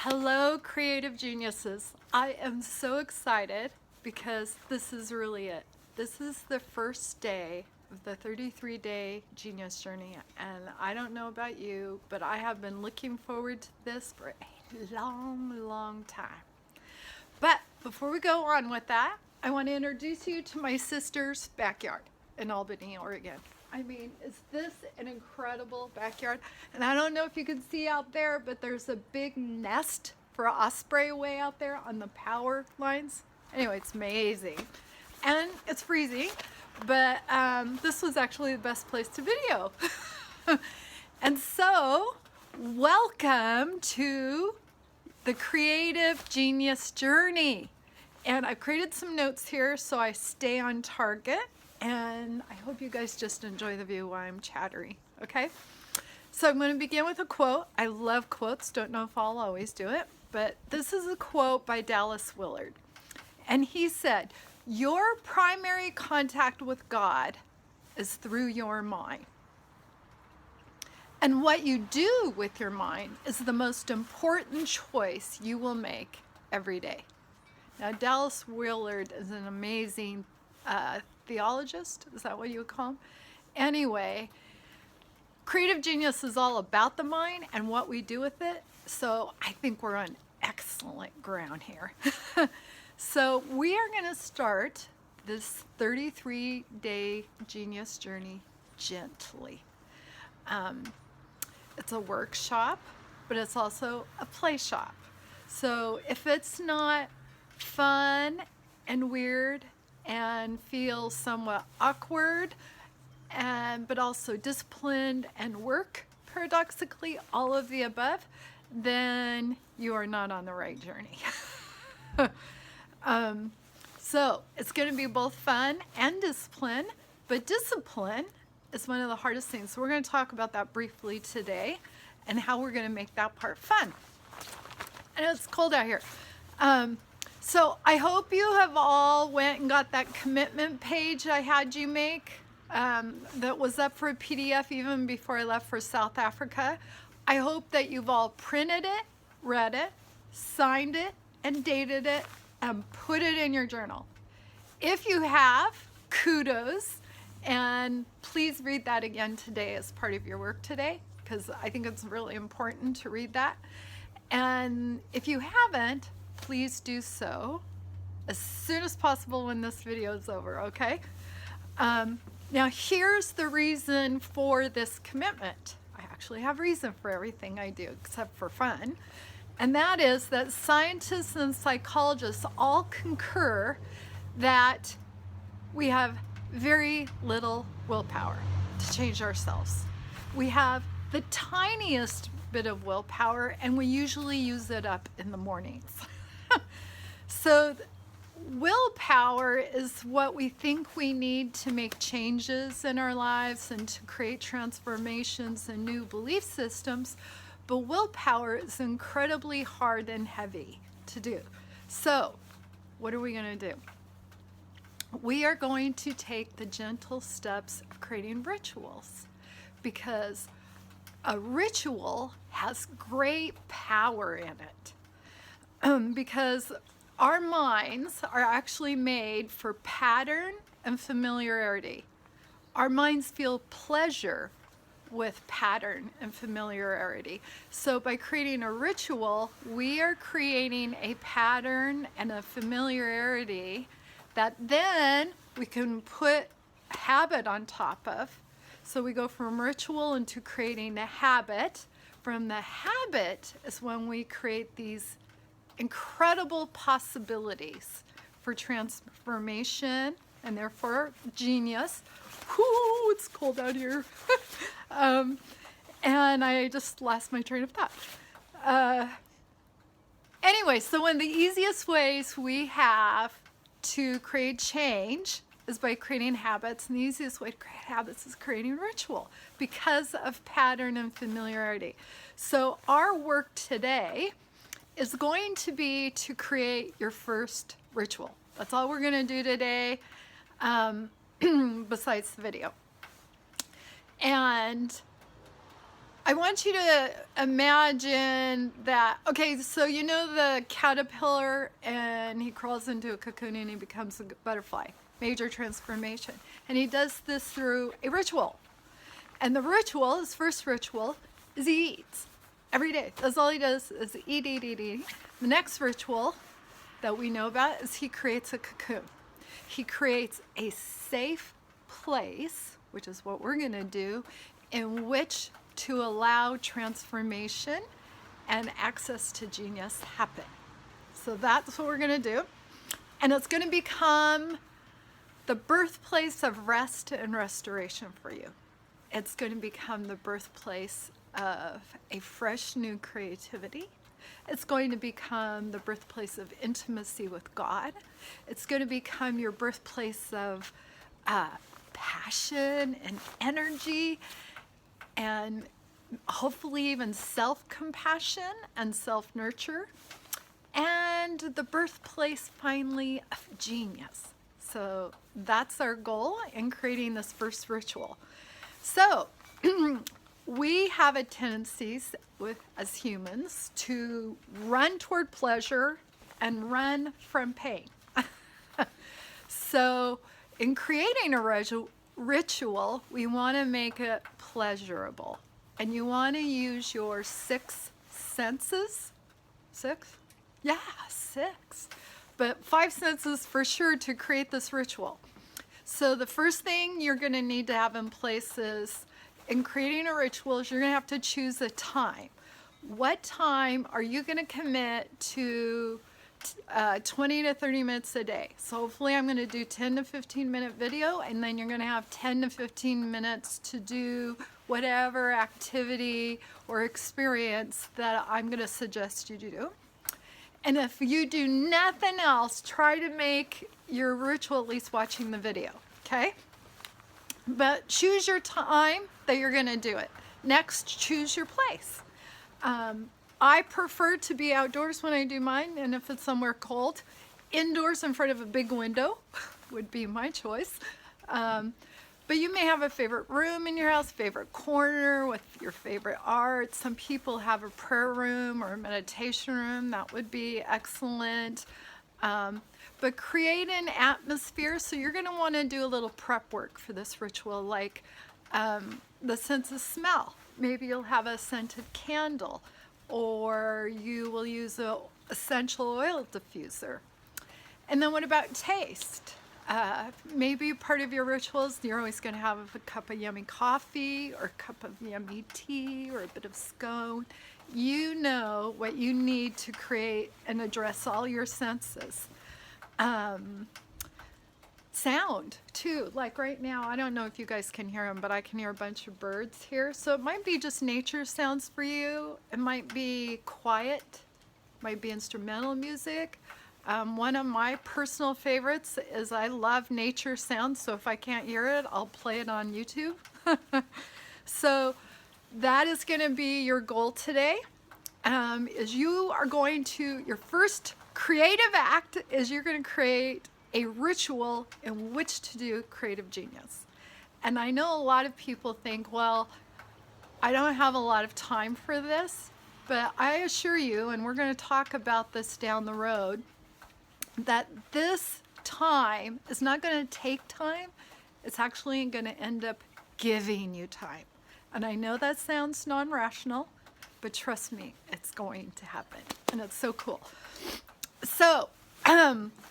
Hello, creative geniuses. I am so excited because this is really it. This is the first day of the 33-day genius journey, and I don't know about you, but I have been looking forward to this for a long time. But before we go on with that, I want to introduce you to my sister's backyard in Albany, Oregon. I mean, is this an incredible backyard? And I don't know if you can see out there, but there's a big nest for an osprey way out there on the power lines. Anyway, it's amazing. And it's freezing, but this was actually the best place to video. And so, welcome to the Creative Genius Journey. And I've created some notes here so I stay on target. And I hope you guys just enjoy the view while I'm chattering, okay? So I'm going to begin with a quote. I love quotes, don't know if I'll always do it, but this is a quote by Dallas Willard. And he said, "Your primary contact with God is through your mind. And what you do with your mind is the most important choice you will make every day." Now, Dallas Willard is an amazing theologist. Is that what you would call him? Anyway, creative genius is all about the mind and what we do with it. So I think we're on excellent ground here. So we are going to start this 33-day genius journey gently. It's a workshop, but it's also a play shop. So if it's not fun and weird and feels somewhat awkward, but also disciplined and work, paradoxically, all of the above, then you are not on the right journey. So it's going to be both fun and discipline, but discipline is one of the hardest things. So we're going to talk about that briefly today and how we're going to make that part fun. And it's cold out here. So I hope you have all went and got that commitment page I had you make that was up for a PDF even before I left for South Africa. I hope that you've all printed it, read it, signed it, and dated it, and put it in your journal. If you have, kudos, and please read that again today as part of your work today, because I think it's really important to read that. And if you haven't, please do so as soon as possible when this video is over, okay? Now here's the reason for this commitment. I actually have reason for everything I do except for fun. And that is that scientists and psychologists all concur that we have very little willpower to change ourselves. We have the tiniest bit of willpower, and we usually use it up in the mornings. So willpower is what we think we need to make changes in our lives and to create transformations and new belief systems, but willpower is incredibly hard and heavy to do. So what are we going to do? We are going to take the gentle steps of creating rituals, because a ritual has great power in it. Because our minds are actually made for pattern and familiarity. Our minds feel pleasure with pattern and familiarity. So by creating a ritual, we are creating a pattern and a familiarity that then we can put habit on top of. So we go from ritual into creating a habit. From the habit is when we create these incredible possibilities for transformation and therefore genius. Whoo, it's cold out here. And I just lost my train of thought. Anyway, so one of the easiest ways we have to create change is by creating habits, and the easiest way to create habits is creating ritual because of pattern and familiarity. So our work today is going to be to create your first ritual. That's all we're going to do today, besides the video. And I want you to imagine that, okay, so you know the caterpillar, and he crawls into a cocoon and he becomes a butterfly, major transformation. And he does this through a ritual. And the ritual, his first ritual, is he eats every day. That's all he does is eat, eat, eat, eat. The next ritual that we know about is he creates a cocoon. He creates a safe place, which is what we're going to do, in which to allow transformation and access to genius happen. So that's what we're going to do. And it's going to become the birthplace of rest and restoration for you. It's going to become the birthplace of a fresh new creativity. It's going to become the birthplace of intimacy with God. It's going to become your birthplace of passion and energy, and hopefully even self-compassion and self-nurture, and the birthplace finally of genius. So that's our goal in creating this first ritual. So we have a tendency as humans to run toward pleasure and run from pain. So in creating a ritual, we want to make it pleasurable. And you want to use your 6 senses. 6? Yeah, 6. But 5 senses for sure to create this ritual. So the first thing you're going to need to have in place is, in creating a ritual, is you're going to have to choose a time. What time are you going to commit to 20 to 30 minutes a day? So hopefully I'm going to do 10 to 15 minute video, and then you're going to have 10 to 15 minutes to do whatever activity or experience that I'm going to suggest you do. And if you do nothing else, try to make your ritual at least watching the video, okay? But choose your time that you're going to do it. Next, choose your place. I prefer to be outdoors when I do mine, and if it's somewhere cold, indoors in front of a big window would be my choice. But you may have a favorite room in your house, favorite corner with your favorite art. Some people have a prayer room or a meditation room. That would be excellent. But create an atmosphere. So you're going to want to do a little prep work for this ritual, like the sense of smell. Maybe you'll have a scented candle, or you will use an essential oil diffuser. And then what about taste? Maybe part of your rituals, you're always going to have a cup of yummy coffee or a cup of yummy tea or a bit of scone. You know what you need to create and address all your senses. Sound too, like right now, I don't know if you guys can hear them, but I can hear a bunch of birds here. So it might be just nature sounds for you. It might be quiet, might be instrumental music. One of my personal favorites is I love nature sounds, so if I can't hear it, I'll play it on YouTube. So that is going to be your goal today. Is you are going to, your first creative act is you're going to create a ritual in which to do creative genius. And I know a lot of people think, well, I don't have a lot of time for this, but I assure you, and we're going to talk about this down the road, that this time is not going to take time. It's actually going to end up giving you time. And I know that sounds non-rational, but trust me, it's going to happen. And it's so cool. So,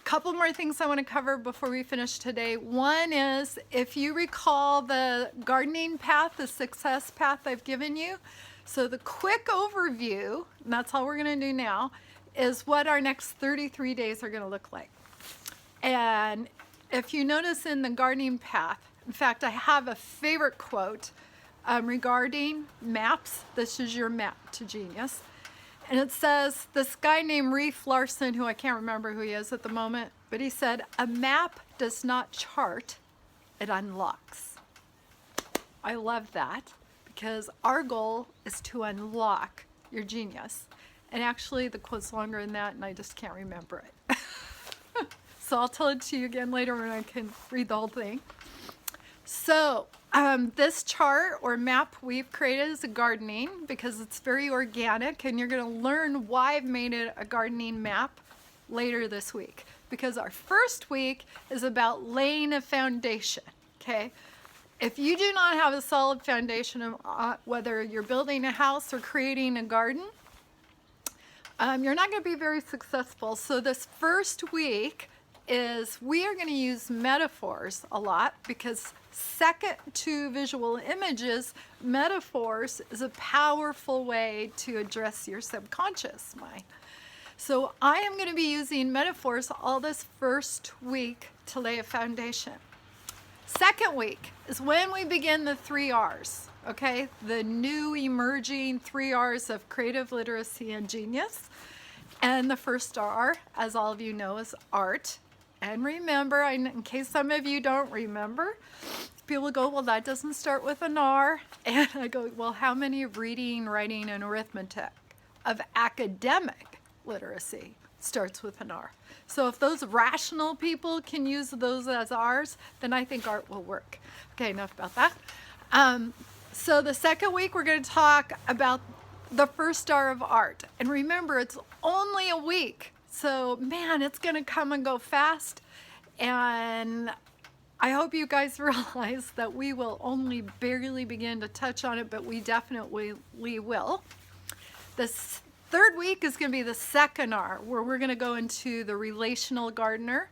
couple more things I want to cover before we finish today. One is, if you recall the gardening path, the success path I've given you. So the quick overview, and that's all we're going to do now, is what our next 33 days are going to look like. And if you notice in the gardening path, in fact, I have a favorite quote regarding maps. This is your map to genius. And it says, this guy named Reef Larson, who I can't remember who he is at the moment, but he said, a map does not chart, it unlocks. I love that, because our goal is to unlock your genius. And actually, the quote's longer than that, and I just can't remember it. So I'll tell it to you again later when I can read the whole thing. So This chart or map we've created is a gardening because it's very organic, and you're going to learn why I've made it a gardening map later this week, because our first week is about laying a foundation. Okay, if you do not have a solid foundation of whether you're building a house or creating a garden, you're not going to be very successful. So this first week is we are going to use metaphors a lot, because second to visual images, metaphors is a powerful way to address your subconscious mind. So I am going to be using metaphors all this first week to lay a foundation. Second week is when we begin the 3 R's, okay? The new emerging 3 R's of creative literacy and genius. And the first R, as all of you know, is art. And remember, in case some of you don't remember, people go, well, that doesn't start with an R. And I go, well, how many of reading, writing, and arithmetic of academic literacy starts with an R? So if those rational people can use those as R's, then I think art will work. Okay, enough about that. So the second week, we're going to talk about the first R of art. And remember, it's only a week. So, man, it's going to come and go fast. And I hope you guys realize that we will only barely begin to touch on it, but we definitely will. This third week is going to be the second R, where we're going to go into the relational gardener.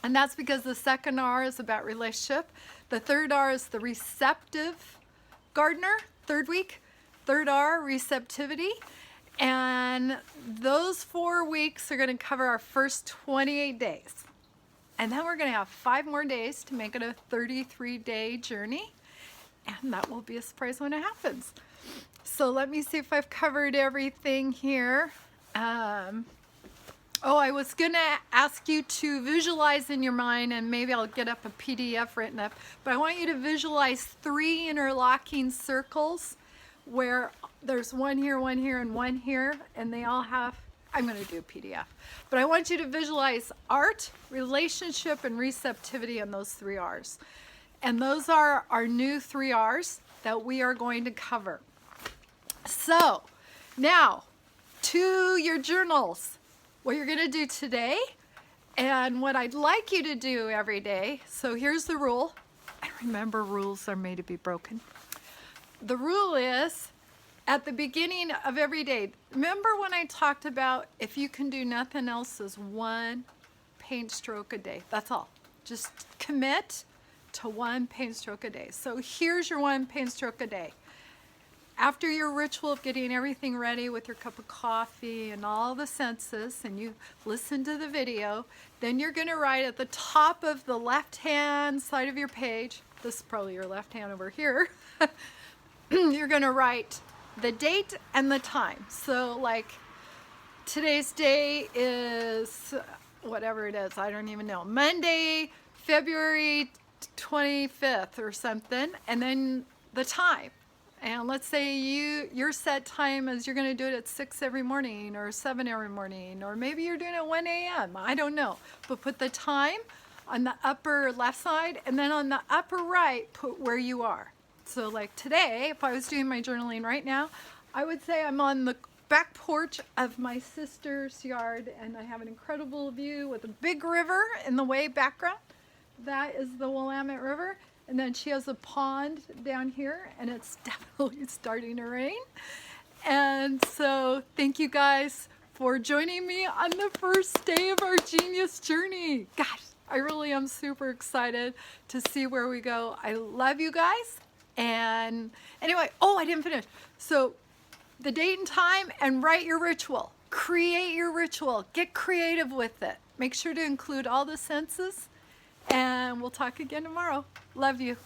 And that's because the second R is about relationship. The third R is the receptive gardener, third week. Third R, receptivity. And those 4 weeks are going to cover our first 28 days. And then we're going to have 5 more days to make it a 33-day journey. And that will be a surprise when it happens. So let me see if I've covered everything here. I was going to ask you to visualize in your mind, and maybe I'll get up a PDF written up. But I want you to visualize 3 interlocking circles where there's one here, and one here, and they all have, I'm going to do a PDF. But I want you to visualize art, relationship, and receptivity in those 3 R's. And those are our new 3 R's that we are going to cover. So now to your journals, what you're going to do today and what I'd like you to do every day. So here's the rule. And remember, rules are made to be broken. The rule is, at the beginning of every day, remember when I talked about if you can do nothing else is 1 paint stroke a day. That's all. Just commit to 1 paint stroke a day. So here's your 1 paint stroke a day. After your ritual of getting everything ready with your cup of coffee and all the senses, and you listen to the video, then you're going to write at the top of the left-hand side of your page, this is probably your left hand over here, you're going to write the date and the time. So like today's day is whatever it is, I don't even know, Monday, February 25th or something, and then the time. And let's say your set time is you're going to do it at 6 every morning or 7 every morning, or maybe you're doing it at 1 a.m. I don't know. But put the time on the upper left side, and then on the upper right, put where you are. So like today, if I was doing my journaling right now, I would say I'm on the back porch of my sister's yard, and I have an incredible view with a big river in the way background. That is the Willamette River. And then she has a pond down here, and it's definitely starting to rain. And so thank you guys for joining me on the first day of our genius journey. Gosh, I really am super excited to see where we go. I love you guys. And anyway, I didn't finish. So the date and time, and write your ritual. Create your ritual. Get creative with it. Make sure to include all the senses. And we'll talk again tomorrow. Love you.